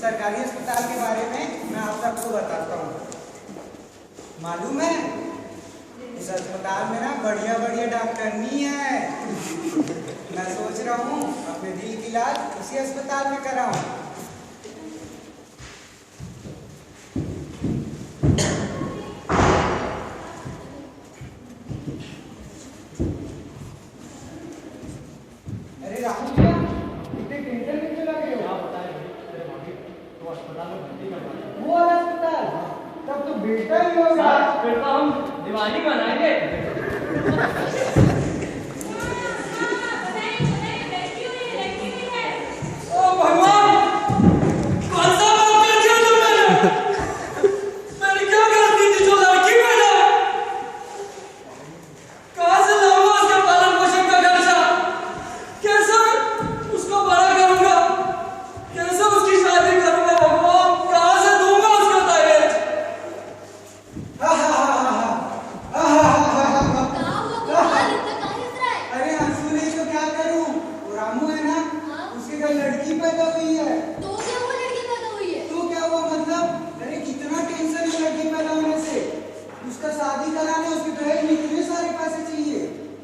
सरकारी अस्पताल के बारे में मैं आप सबको बताता हूँ। मालूम है इस अस्पताल में ना बढ़िया बढ़िया डॉक्टर नहीं है। मैं सोच रहा हूँ अपने दिल की इलाज उसी अस्पताल में कराऊं। अरे राहुल भैया, इतने टेंशन में क्यों लगे हो? तो अस्पताल में भर्ती करवाया। वो वाला अस्पताल? तब तो बेटा ही होगा। फिर तो हम दिवाली मनाएंगे। ओ भगवान, कौन सा पाप कर दिया तुमने? मैंने क्या गलती थी जो लड़की पैदा? कहाँ से लाऊंगा उसका पालन पोषण का खर्चा? कैसे उसको बड़ा करूंगा? कैसे उसकी शादी करूंगा? भगवान, कहाँ से दूंगा उसको दहेज? अरे हंसू नहीं तो क्या करूं? वो रामू है ना, उसके घर लड़की पैदा हुई है। तो क्या हुआ लड़की पैदा हुई है? तो क्या हुआ मतलब? अरे कितना टेंशन है लड़की पैदा होने से। उसका शादी कराने उसके दहेज में इतने सारे पैसे चाहिए।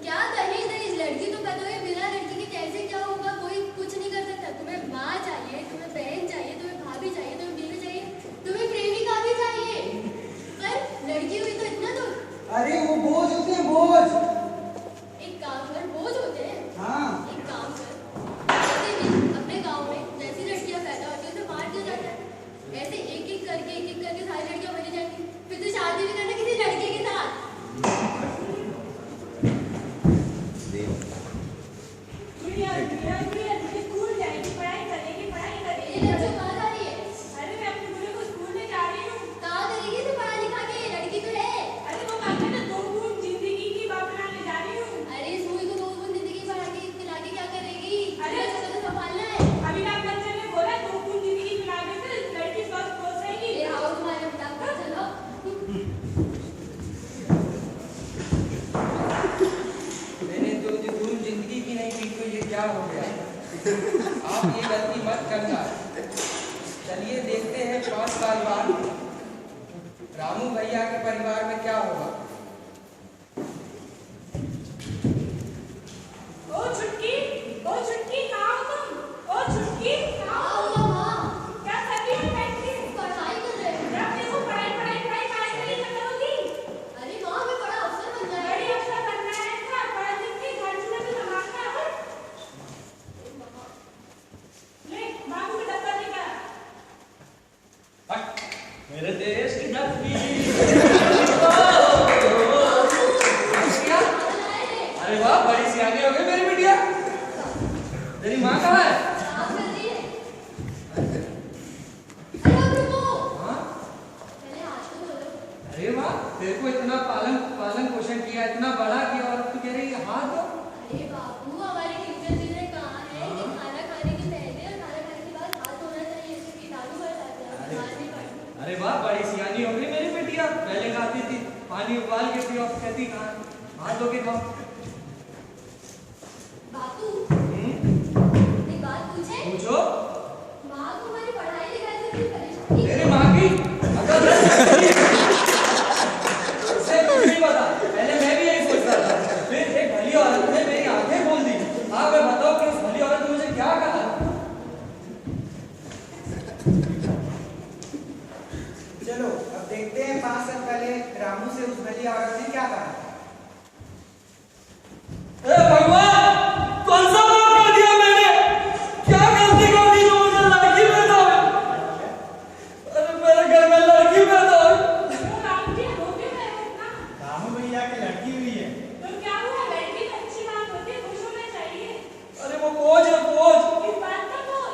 क्या दहेज दहेज? लड़की तो पैदा हुई, बिना लड़की के कैसे क्या होगा? कोई कुछ नहीं कर सकता। तुम्हें माँ चाहिए, तुम्हें बहन चाहिए, तुम्हें भाभी चाहिए, तुम्हें बीवी चाहिए, तुम्हें प्रेमिका भी चाहिए, पर लड़की हुई तो इतना तो। अरे वो बोझ होते हैं, बोझ। एक काम कर, बोझ होते हैं। हाँ। एक काम कर, ऐसे भी अपने गांव में जैसी लड़कियां पैदा होती है उन्हें मार दिया जाता है। ऐसे एक एक करके सारी लड़कियां मरी जाएंगी। फिर तो शादी भी करना किसी लड़के के साथ। स्कूल जाएगी, पढ़ाई करेगी, पढ़ाई करेगी। ये लड़की कहाँ जा रही है? अरे मैं अपनी गुड़िया को स्कूल में जा रही हूँ। कहाँ करेगी तू पढ़ा लिखा के? लड़की तो है। अरे वो कहते हैं दो बूंद जिंदगी की बात बनाने जा रही हूँ। अरे इस मूवी को दो बूंद जिंदगी पढ़ा के खिला के क्या करेगी? अरे उसको तो संभालना है। अमिताभ बच्चन ने बोला दो बूंद जिंदगी पिलाने से लड़की स्वस्थ हो जाएगी। ये आओ तुम्हारे मुताबिक चलो। मैंने तो धूम जिंदगी की नहीं की, तो ये क्या हो गया? आप ये गलती मत करना। चलिए देखते हैं 5 साल बाद रामू भैया के परिवार में क्या होगा। ओ छुटकी कहाँ हो तुम? ओ छुटकी कहाँ हो? आओ माँ, क्या कर रही हो बैठ के? पढ़ाई कर रहे हैं। जब देखो पढ़ाई काहे से नहीं करोगी? अरे माँ हमें बड़ा अफसर बनना है। बड़ी अफसर बनना है क्या? पढ़ लिख के घर चूल्हे पे संभालना है। ले बाबू का डब्बा लेकर। मेरे देश की धरती। अरे वाह, बड़ी सियानी हो गई मेरी बिटिया। तेरी माँ कहाँ है? काम कर रही है। अरे अब रुको। हाँ? पहले हाथ तो धो लो। अरे वाह, तेरे को इतना पालन पोषण किया, इतना बड़ा किया, और तू कह रही है हाथ दो? अरे बाबू, हमारे टीचर जी ने कहा है कि खाना खाने के पहले और खाना खाने के बाद हाथ धोना चाहिए, इससे कीटाणु बढ़ जाते हैं, बीमार नहीं पड़ते। अरे वाह, बड़ी सियानी हो गई मेरी बिटिया। पहले खाती थी पानी उबाल के पियो, अब कहती कहाँ हाथ धो के खाओ। बापू, हम्म? एक बात पूछे? पूछो। माँ को हमारी पढ़ाई लिखाई से भी परेशानी तेरी माँ की अगर उसे कुछ नहीं पता। पहले मैं भी यही सोचता था, फिर एक भली औरत ने मेरी आंखें खोल दी। आप मैं बताओ कि उस भली औरत ने मुझे क्या कहा? चलो अब देखते हैं 5 साल पहले रामू से उस भली औरत ने क्या कहा। ए भगवान, कौन सा पाप कर दिया मैंने? क्या गलती कर दी जो मुझे लड़की पैदा हुई? अरे मेरे घर में लड़की पैदा हुई। वो राम जी रोके गए हो ना? रामू भैया की लड़की हुई है। तो क्या हुआ? लड़की तो अच्छी बात होती है, खुश होना चाहिए। अरे वो बोझ है, बोझ। इस बात का बोझ।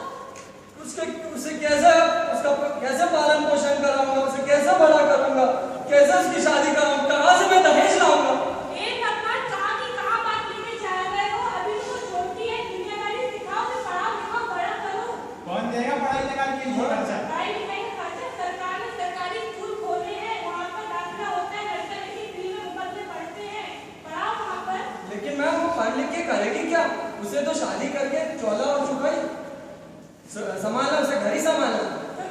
उसे कैसे उसका कैसे पालन पोषण कराऊंगा? उसे कैसे बड़ा करूंगा? कैसे उसकी शादी कराऊंगा? कहाँ से मैं दहेज लाऊंगा? एक भगवान कहाँ की कहाँ बात लेके जा रहे हो? अभी तो वो छोटी है, दुनियादारी सिखाओ, उसे पढ़ाओ लिखाओ, बड़ा करो। कौन देगा पढ़ाई लिखाई के लिए खर्चा? पढ़ाई लिखाई का खर्चा सरकार ने सरकारी स्कूल खोले हैं, वहाँ पर दाखिला होता है, लड़का लड़की फ्री में मुफ्त में पढ़ते हैं, पढ़ाओ वहाँ पर। लेकिन मैम वो पढ़ लिख के करेगी क्या? उसे तो शादी करके चौला और चुकाई संभालना, उसे घर ही संभालना। तो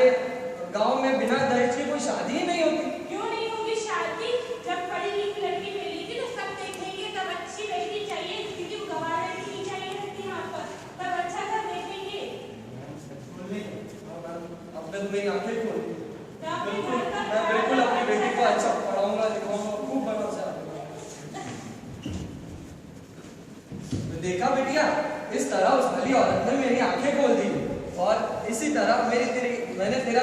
हमारे गांव में बिना दहेज की कोई शादी ही नहीं होती। क्यों नहीं होगी शादी? जब पढ़ी लिखी लड़की मिलेगी तो सब देखेंगे, तब अच्छी लड़की चाहिए, किसी को गवार लड़की नहीं चाहिए लड़की यहाँ पर, तब अच्छा सब देखेंगे। अब तक मेरी आंखें खोल दी। तो अपने बिल्कुल, घर का मैं बिल्कुल अपनी बेटी को अच्छा पढ़ाऊंगा, लिखाऊंगा, खूब भरोसा है। तो देखा बेटिया, इस तरह उस भली औरत ने मेरी आंखें खोल दी और इसी तरह मैंने तेरा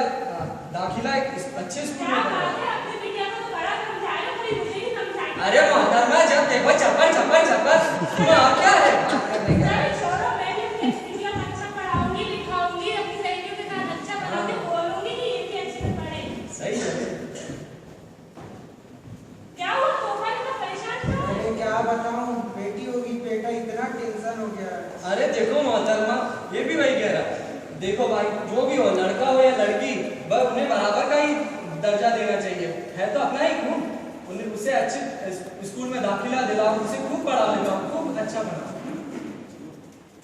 दाखिला एक अच्छे स्कूल क्या में बात कराया। है, अपनी बिटिया को तो बड़ा समझाया, कोई मुझे नहीं समझाया। अरे मोहतरमा, जब देखो चप्पल चप्पल चप्पल, तुम्हें और क्या है बात करने का? चलो छोड़ो, मैं भी अपनी बिटिया को अच्छा पढ़ाऊंगी, लिखाऊंगी, अपनी सहेलियों के साथ अच्छा बनाऊंगी, बोलूंगी कि ये भी अच्छे से पढ़े। सही है। क्या हुआ, तोहफा इतना परेशान क्यों है? अरे क्या बताऊं, बेटी होगी, बेटा इतना टेंशन हो गया है। अरे देखो मोहतरमा, ये भी वही कह रहा है। देखो भाई, जो भी हो, लड़का हो या लड़की, बस उन्हें बराबर का ही दर्जा देना चाहिए। है तो अपना ही खून, उन्हें उसे अच्छे स्कूल में दाखिला दिलाओ, उसे खूब पढ़ा लिखाओ, खूब अच्छा बनाओ।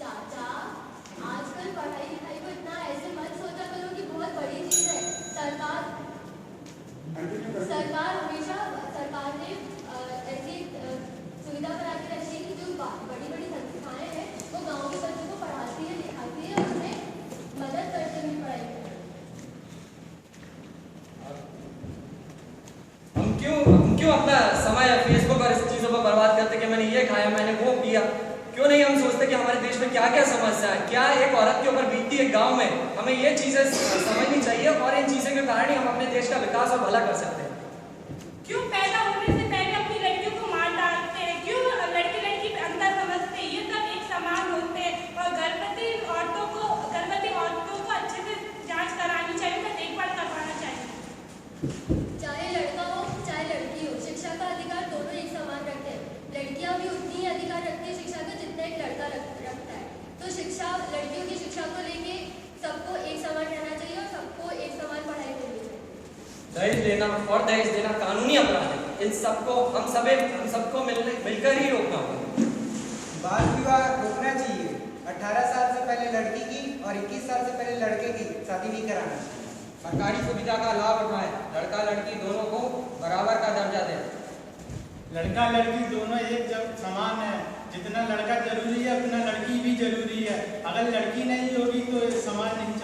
चाचा, आजकल पढ़ाई लिखाई को इतना ऐसे मत सोचा करो कि बहुत बड़ी चीज है। सरकार हमेशा सरकार ने ऐसी सुविधा बना के रखी है कि जो बड़ी बड़ी संस्थाएं हैं वो गांव के बच्चों को पढ़ाती है, लिखाती है और उन्हें मदद करते हैं पढ़ाई में। हम क्यों अपना समय फेसबुक और इस चीजों पर बर्बाद करते कि मैंने ये खाया, मैंने वो पिया? क्यों नहीं हम सोचते कि हमारे देश में क्या क्या समस्या है, क्या एक औरत के ऊपर बीतती है गांव में? हमें ये चीजें समझनी चाहिए और इन चीजों के कारण ही हम अपने देश का विकास और भला कर सकते हैं। क्यों पैदा होने से पहले अपनी लड़कियों को मार डालते हैं? क्यों लड़की लड़की पे अंतर समझते हैं? ये सब एक समान होते हैं और गर्भवती औरतों को अच्छे से जांच करानी चाहिए, उनका देखभाल करवाना चाहिए। चाहे लड़का हो चाहे लड़की हो, शिक्षा का अधिकार दोनों एक समान रखते हैं। लड़कियां भी उतनी ही अधिकार रखती है शिक्षा का जितना एक लड़का रखता है। तो शिक्षा, लड़कियों की शिक्षा को लेके सबको एक समान रहना चाहिए और सबको एक समान पढ़ाई करनी चाहिए। दहेज लेना और दहेज देना कानूनी अपराध है। इन सबको हम सबको मिलकर ही रोकना होगा। बाल विवाह रोकना चाहिए। 18 साल से पहले लड़की की और 21 साल से पहले लड़के की शादी नहीं कराना। सरकारी सुविधा का लाभ उठाएं, लड़का लड़की दोनों को बराबर का दर्जा दें। लड़का लड़की दोनों एक जब समान है, जितना लड़का जरूरी है उतना लड़की भी जरूरी है। अगर लड़की नहीं होगी तो समान नहीं